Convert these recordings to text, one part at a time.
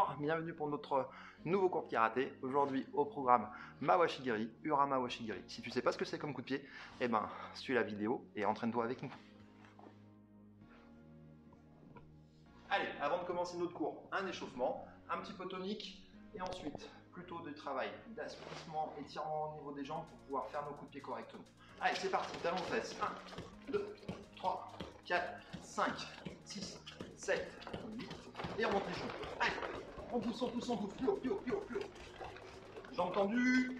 bonjour, bienvenue pour notre nouveau cours de karaté. Aujourd'hui au programme Mawashigiri, Urama Washigiri. Si tu ne sais pas ce que c'est comme coup de pied, eh ben suis la vidéo et entraîne-toi avec nous. Allez, avant de commencer notre cours, un échauffement, un petit peu tonique et ensuite plutôt du travail d'assouplissement, étirement au niveau des jambes pour pouvoir faire nos coups de pied correctement. Allez, c'est parti, talons aux fesses. 1, 2, 3, 4, 5, 6, 7, 8 et on monte les genoux. Allez, on pousse, plus haut, plus haut, plus haut, plus haut. Jambes tendues.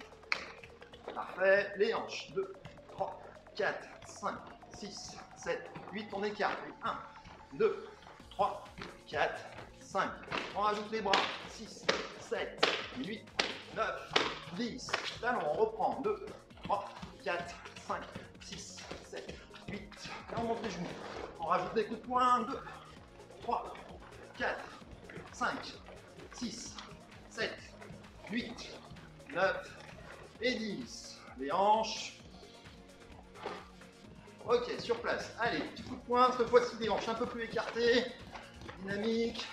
Parfait, les hanches. 2, 3, 4, 5, 6, 7, 8, on écarte. 1, 2, 3, 4, 5. On rajoute les bras. 6, 7, 8, 9, 10. Talons, on reprend. 2, 3, 4, 5, 6, 7, 8. Et on monte les genoux. On rajoute des coups de poing. 2, 3, 4, 5, 6, 7, 8, 9 et 10. Les hanches. Ok, sur place. Allez, petit coup de poing. Cette fois-ci, les hanches un peu plus écartées. Dynamique.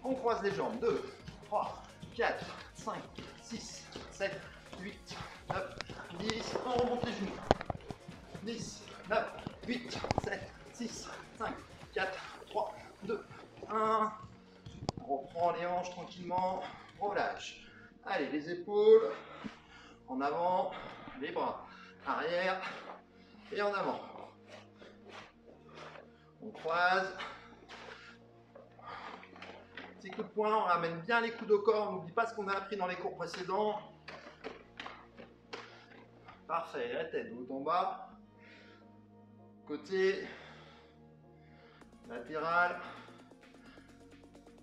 On croise les jambes. 2, 3, 4, 5, 6, 7, 8, 9, 10. On remonte les genoux. 10, 9, 8, 7, 6, 5, 4, 3, 2, 1. On reprend les hanches tranquillement. Relâche. Allez, les épaules. En avant. Les bras. Arrière. Et en avant. On croise. Petit coup de poing. On ramène bien les coudes au corps. On n'oublie pas ce qu'on a appris dans les cours précédents. Parfait. La tête de haut en bas. Côté. Latéral.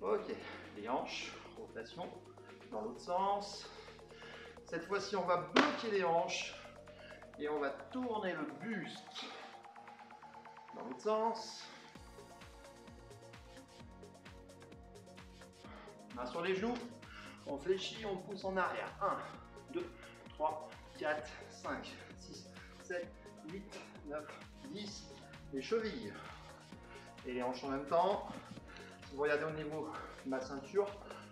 Ok. Les hanches. Rotation. Dans l'autre sens. Cette fois-ci, on va bloquer les hanches. Et on va tourner le buste. Dans l'autre sens. Main sur les genoux. On fléchit, on pousse en arrière. 1, 2, 3, 4, 5, 6, 7, 8, 9, 10. Les chevilles. Et les hanches en même temps. Si vous regardez au niveau de ma ceinture,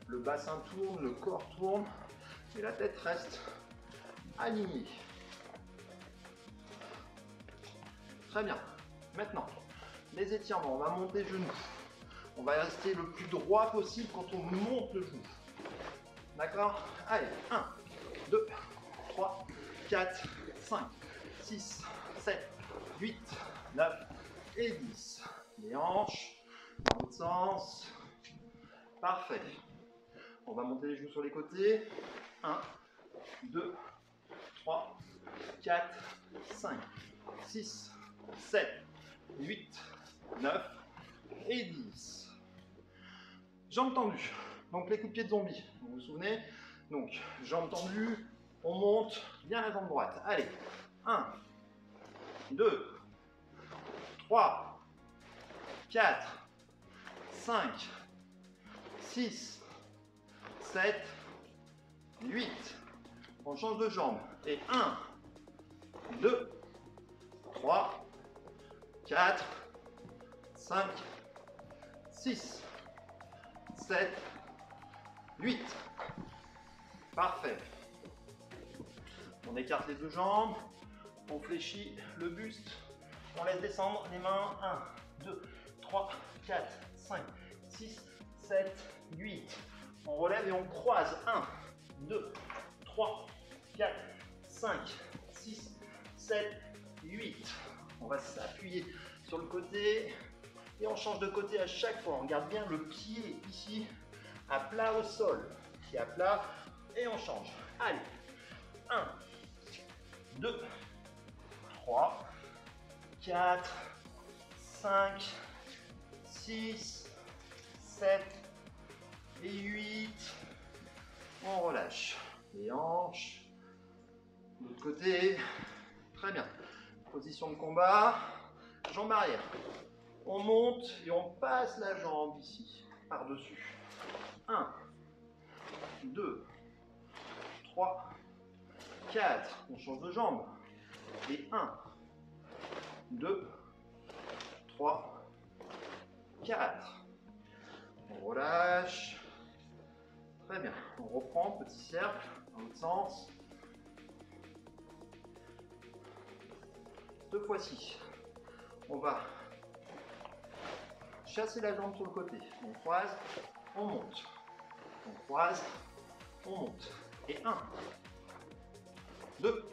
le bassin tourne, le corps tourne. Et la tête reste alignée. Très bien. Maintenant, les étirements. On va monter les genoux. On va rester le plus droit possible quand on monte le genou. D'accord? Allez, 1, 2, 3, 4, 5, 6, 7, 8, 9 et 10. Les hanches, dans l'autre sens. Parfait. On va monter les genoux sur les côtés. 1, 2, 3, 4, 5, 6, 7, 8, 9 et 10. Jambes tendues. Donc les coups de pied de zombie. Vous vous souvenez? Donc jambes tendues. On monte bien la jambe droite. Allez. 1, 2, 3, 4, 5, 6, 7, 8. On change de jambe. Et 1, 2, 3, 4, 5, 6, 7, 8. Parfait. On écarte les deux jambes. On fléchit le buste. On laisse descendre les mains. 1, 2, 3, 4, 5, 6, 7, 8. On relève et on croise. 1, 2, 3, 4, 5, 6, 7, 8. On va s'appuyer sur le côté. Et on change de côté à chaque fois. On garde bien le pied ici à plat au sol. Pied à plat et on change. Allez. 1, 2, 3, 4, 5, 6, 7 et 8. On relâche les hanches. De l'autre côté. Très bien. Position de combat. Jambe arrière. On monte et on passe la jambe ici, par-dessus. 1, 2, 3, 4. On change de jambe. Et 1, 2, 3, 4. On relâche. Très bien. On reprend, petit cercle, dans l'autre sens. Cette fois-ci, on va chasser la jambe sur le côté. On croise, on monte. On croise, on monte. Et 1, 2,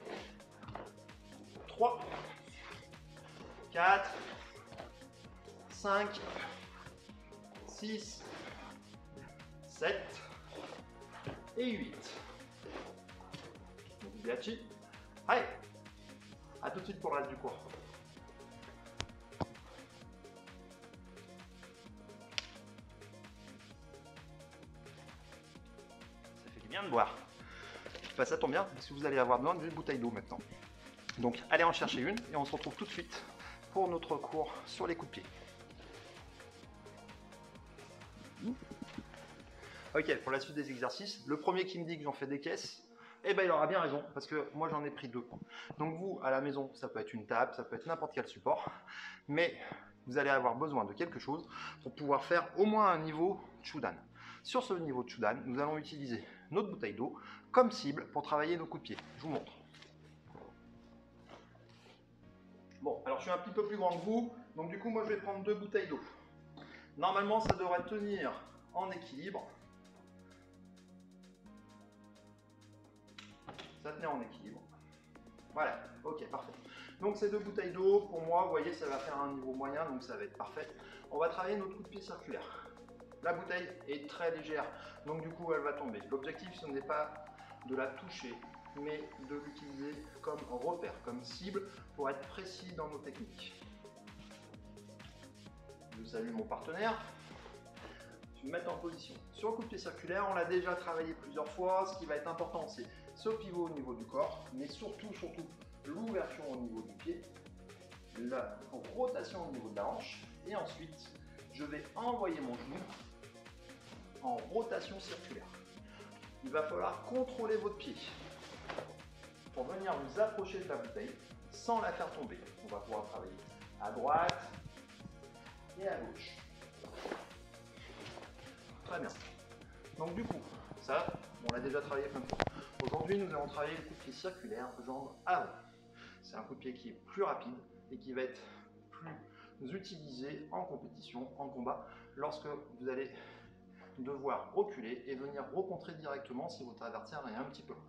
3, 4, 5, 6, 7 et 8. Biachi. Allez, à tout de suite pour le reste du cours. Ça fait du bien de boire. Enfin, ça tombe bien parce que vous allez avoir besoin d'une bouteille d'eau maintenant. Donc allez en chercher une et on se retrouve tout de suite pour notre cours sur les coups de pied. Ok, pour la suite des exercices, le premier qui me dit que j'en fais des caisses, eh ben il aura bien raison, parce que moi j'en ai pris 2. Donc vous, à la maison, ça peut être une table, ça peut être n'importe quel support, mais vous allez avoir besoin de quelque chose pour pouvoir faire au moins un niveau Chudan. Sur ce niveau de Chudan, nous allons utiliser notre bouteille d'eau comme cible pour travailler nos coups de pied. Je vous montre. Bon, alors je suis un petit peu plus grand que vous, donc du coup moi je vais prendre 2 bouteilles d'eau. Normalement ça devrait tenir en équilibre. Ça tenait en équilibre. Voilà, ok, parfait. Donc ces 2 bouteilles d'eau, pour moi, vous voyez, ça va faire un niveau moyen, donc ça va être parfait. On va travailler notre coup de pied circulaire. La bouteille est très légère, donc du coup elle va tomber. L'objectif, ce n'est pas de la toucher, mais de l'utiliser comme repère, comme cible, pour être précis dans nos techniques. Je salue mon partenaire. Je vais me mettre en position. Sur le coup de pied circulaire, on l'a déjà travaillé plusieurs fois. Ce qui va être important, c'est ce pivot au niveau du corps, mais surtout l'ouverture au niveau du pied, la rotation au niveau de la hanche, et ensuite, je vais envoyer mon genou en rotation circulaire. Il va falloir contrôler votre pied pour venir vous approcher de la bouteille sans la faire tomber. On va pouvoir travailler à droite et à gauche. Très bien. Donc du coup, ça, on l'a déjà travaillé plein de fois. Aujourd'hui, nous allons travailler le coup de pied circulaire, jambe avant. C'est un coup de pied qui est plus rapide et qui va être plus utilisé en compétition, en combat, lorsque vous allez devoir reculer et venir recontrer directement si votre adversaire est un petit peu loin.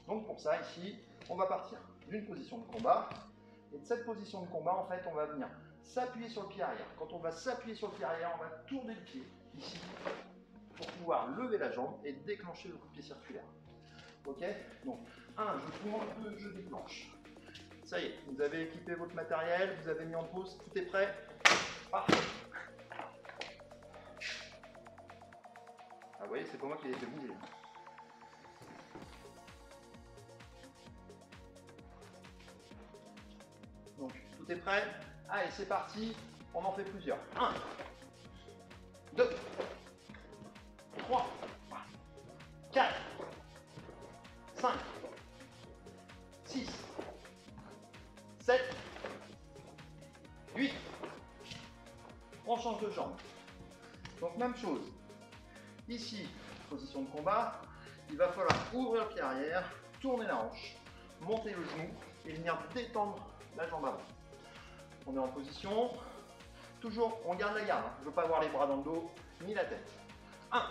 Donc pour ça, ici, on va partir d'une position de combat. Et de cette position de combat, en fait, on va venir s'appuyer sur le pied arrière. Quand on va s'appuyer sur le pied arrière, on va tourner le pied ici pour pouvoir lever la jambe et déclencher le coup de pied circulaire. Ok? Donc, 1, je tourne, 2, je déclenche. Ça y est, vous avez équipé votre matériel, vous avez mis en pause, tout est prêt. Parfait. Ah, vous voyez, c'est pas moi qui l'ai fait bouger. Donc, tout est prêt. Allez, c'est parti. On en fait plusieurs. 1, 2, 3, 4, 5, 6, 7, 8. On change de jambe. Donc, même chose. Ici, position de combat, il va falloir ouvrir le pied arrière, tourner la hanche, monter le genou et venir détendre la jambe avant. On est en position, toujours, on garde la garde, hein. Je ne veux pas avoir les bras dans le dos, ni la tête. 1,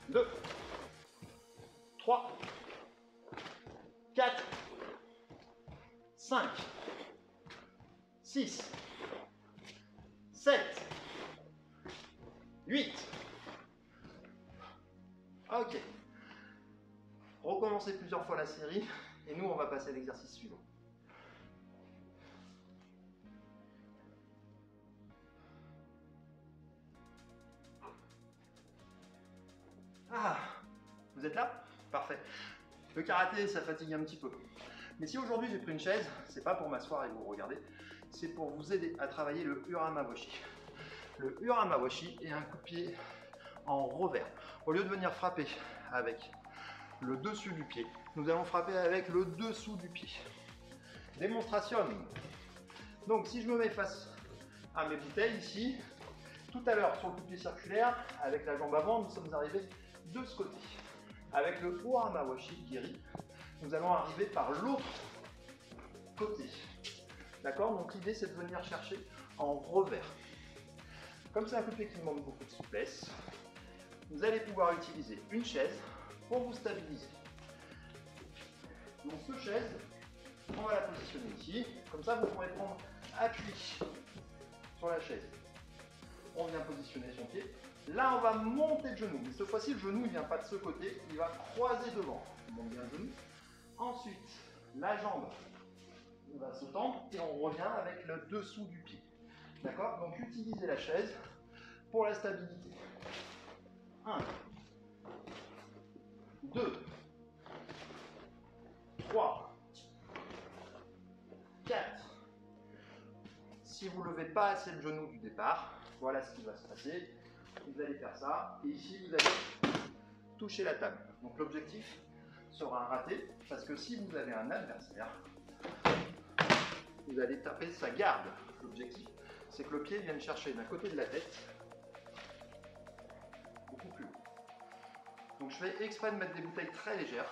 2, 3, 4, 5, 6, 7, 8. Ok. Recommencez plusieurs fois la série et nous on va passer à l'exercice suivant. Ah, vous êtes là? Parfait. Le karaté, ça fatigue un petit peu. Mais si aujourd'hui j'ai pris une chaise, c'est pas pour m'asseoir et vous regarder, c'est pour vous aider à travailler le uramawashi. Le uramawashi est un coup de pied en revers. Au lieu de venir frapper avec le dessus du pied, nous allons frapper avec le dessous du pied. Démonstration. Donc si je me mets face à mes bouteilles ici, Tout à l'heure, sur le coup-de-pied circulaire, avec la jambe avant, nous sommes arrivés de ce côté. Avec le Ura-Mawashi Giri, nous allons arriver par l'autre côté. D'accord? Donc l'idée, c'est de venir chercher en revers. Comme c'est un coup-de-pied qui demande beaucoup de souplesse, vous allez pouvoir utiliser une chaise pour vous stabiliser. Donc cette chaise, on va la positionner ici. Comme ça, vous pourrez prendre appui sur la chaise. On vient positionner son pied. Là, on va monter le genou. Mais cette fois-ci, le genou, il ne vient pas de ce côté. Il va croiser devant. On monte bien le genou. Ensuite, la jambe va se tendre et on revient avec le dessous du pied. D'accord? Donc, utilisez la chaise pour la stabilité. 1, 2, 3, 4. Si vous ne levez pas assez le genou du départ, voilà ce qui va se passer. Vous allez faire ça, et ici vous allez toucher la table. Donc l'objectif sera raté, parce que si vous avez un adversaire, vous allez taper sa garde. L'objectif, c'est que le pied vienne chercher d'un côté de la tête, beaucoup plus haut. Donc je fais exprès de mettre des bouteilles très légères.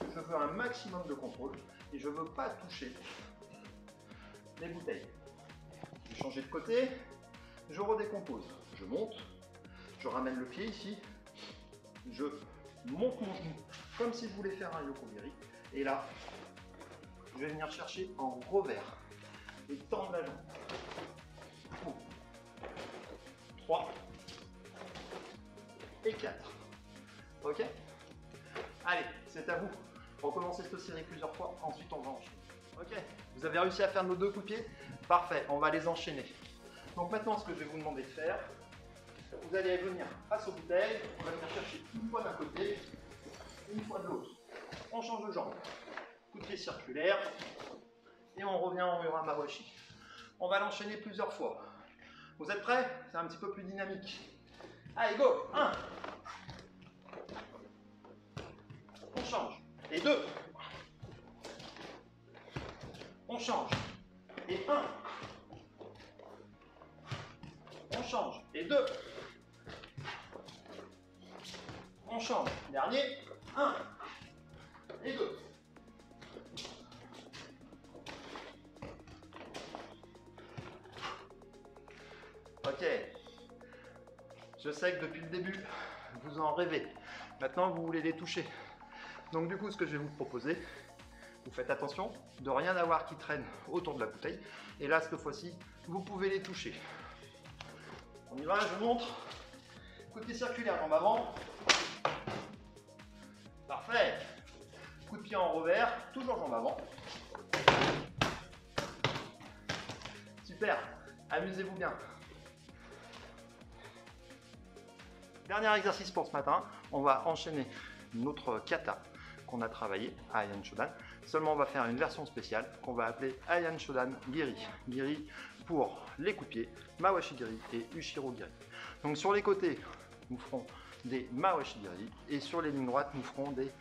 Je veux un maximum de contrôle, et je ne veux pas toucher les bouteilles. Je vais changer de côté, je redécompose. Je monte, je ramène le pied ici, je monte mon genou comme si je voulais faire un yoko-giri. Et là, je vais venir chercher en revers et tendre la jambe. 3 et 4. Ok? Allez, c'est à vous. Recommencez cette série plusieurs fois, ensuite on va enchaîner. Ok? Vous avez réussi à faire nos 2 coups de pied? Parfait, on va les enchaîner. Donc maintenant, ce que je vais vous demander de faire, vous allez venir face aux bouteilles, on va venir chercher une fois d'un côté, une fois de l'autre. On change de jambe. Coup de pied circulaire, et on revient en Ura-Mawashi. On va l'enchaîner plusieurs fois. Vous êtes prêts? C'est un petit peu plus dynamique. Allez, go! 1. On change. Et 2. On change. Et 1. On change. Et 2. On change. Dernier. 1. Et 2. Ok. Je sais que depuis le début, vous en rêvez. Maintenant, vous voulez les toucher. Donc du coup, ce que je vais vous proposer, vous faites attention de rien avoir qui traîne autour de la bouteille. Et là, cette fois-ci, vous pouvez les toucher. On y va, je montre. Coup de pied circulaire, jambe avant. Parfait. Coup de pied en revers, toujours jambe avant. Super. Amusez-vous bien. Dernier exercice pour ce matin. On va enchaîner notre kata qu'on a travaillé à Heian Shodan. Seulement, on va faire une version spéciale qu'on va appeler Heian Shodan Giri. Giri pour les coups de pied, Mawashi Giri et Ushiro Giri. Donc sur les côtés, nous ferons des Mawashi Giri et sur les lignes droites, nous ferons des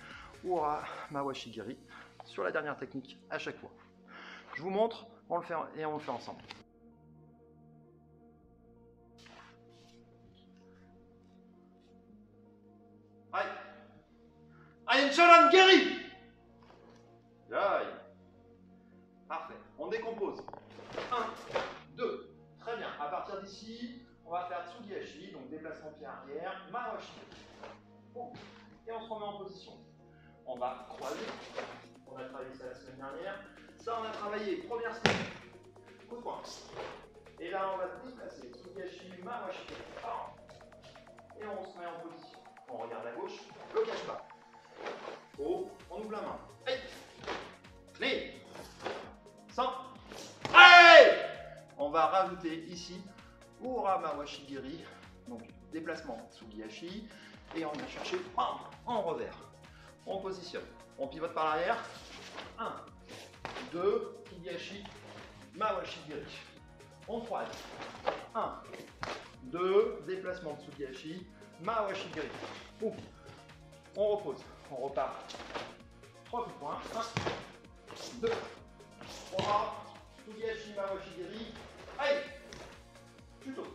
Ura Mawashi Giri sur la dernière technique à chaque fois. Je vous montre, on le fait et on le fait ensemble. Allez, Heian Shodan Giri. Aïe. Parfait. On décompose. 1, 2. Très bien. À partir d'ici, on va faire Tsugihashi, donc déplacement pied arrière, Mawashi. Bon. Et on se remet en position. On va croiser. On a travaillé ça la semaine dernière. Ça, on a travaillé. Première step. Coup de poing. Et là, on va se déplacer. Tsugihashi, Mawashi. Et on se met en position. On regarde à gauche. Le cache pas. Oh, on ouvre la main. Hey. Clé. 100. Allez! On va rajouter ici Ura Mawashi Giri, donc déplacement Tsugihashi, et on vient chercher en revers. On positionne, on pivote par l'arrière. 1, 2, Tsugihashi, Mawashi Giri. On croise. 1, 2, déplacement Tsugihashi, Mawashi Giri. On repose, on repart. 3 coups de poing. 1, 2, 3, Tsugihashi, Mawashi Giri. Allez, plutôt.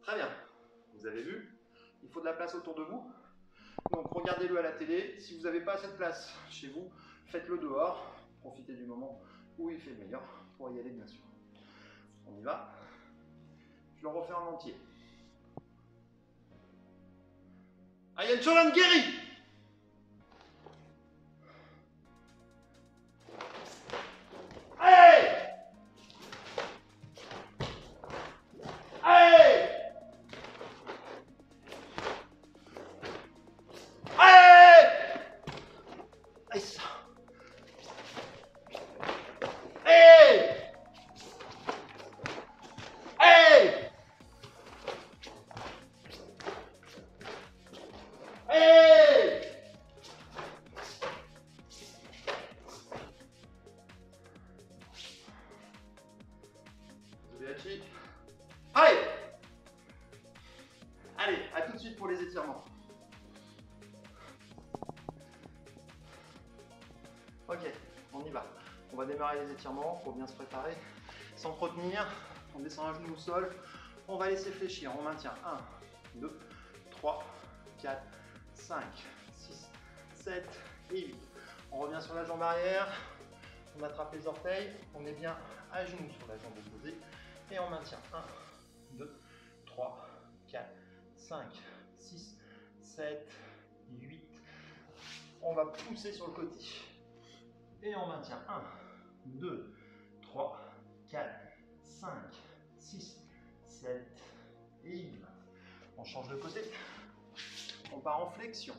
Très bien. Vous avez vu, il faut de la place autour de vous. Donc regardez-le à la télé. Si vous n'avez pas assez de place chez vous, faites-le dehors. Profitez du moment où il fait le meilleur pour y aller bien sûr. On y va. Je le refais en entier. Ayan Cholan Geri. Allez! Allez, à tout de suite pour les étirements. Ok, on y va. On va démarrer les étirements pour bien se préparer. Sans retenir, on descend un genou au sol. On va laisser fléchir. On maintient 1, 2, 3, 4, 5, 6, 7 et 8. On revient sur la jambe arrière. On attrape les orteils. On est bien à genoux sur la jambe opposée. Et on maintient 1, 2, 3, 4, 5, 6, 7, 8. On va pousser sur le côté. Et on maintient 1, 2, 3, 4, 5, 6, 7 et 8. On change de côté. On part en flexion.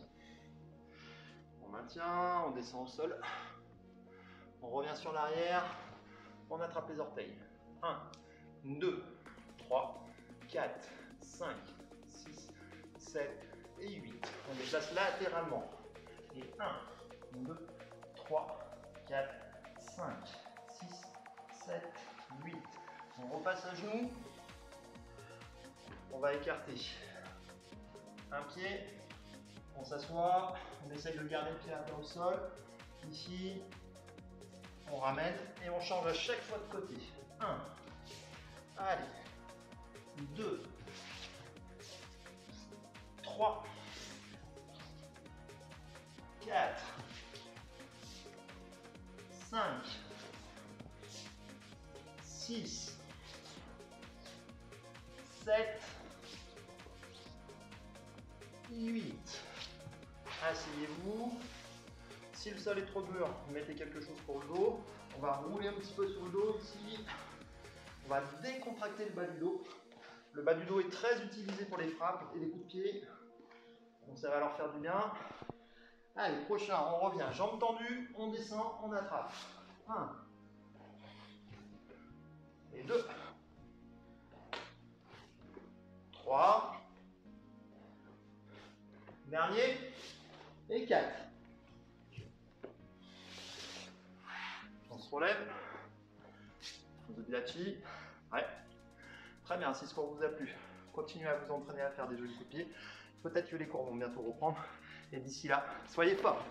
On maintient, on descend au sol. On revient sur l'arrière. On attrape les orteils. 1, 2, 3, 4, 5, 6, 7 et 8. On déplace latéralement. Et 1, 2, 3, 4, 5, 6, 7, 8. On repasse à genoux. On va écarter un pied. On s'assoit. On essaye de garder le pied à terre au sol. Ici, on ramène et on change à chaque fois de côté. 1. Allez. 2. 3. 4. 5. 6. 7. 8. Asseyez-vous. Si le sol est trop dur, mettez quelque chose pour le dos. On va rouler un petit peu sur le dos ici. On va décontracter le bas du dos. Le bas du dos est très utilisé pour les frappes et les coups de pied. Donc ça va leur faire du bien. Allez, prochain, on revient. Jambes tendues, on descend, on attrape. 1. Et 2. 3. Dernier. Et 4. On se relève. Zobiachi. Ouais. Très bien, si ce cours vous a plu, continuez à vous entraîner à faire des jolis coups de pied. Peut-être que les cours vont bientôt reprendre. Et d'ici là, soyez forts.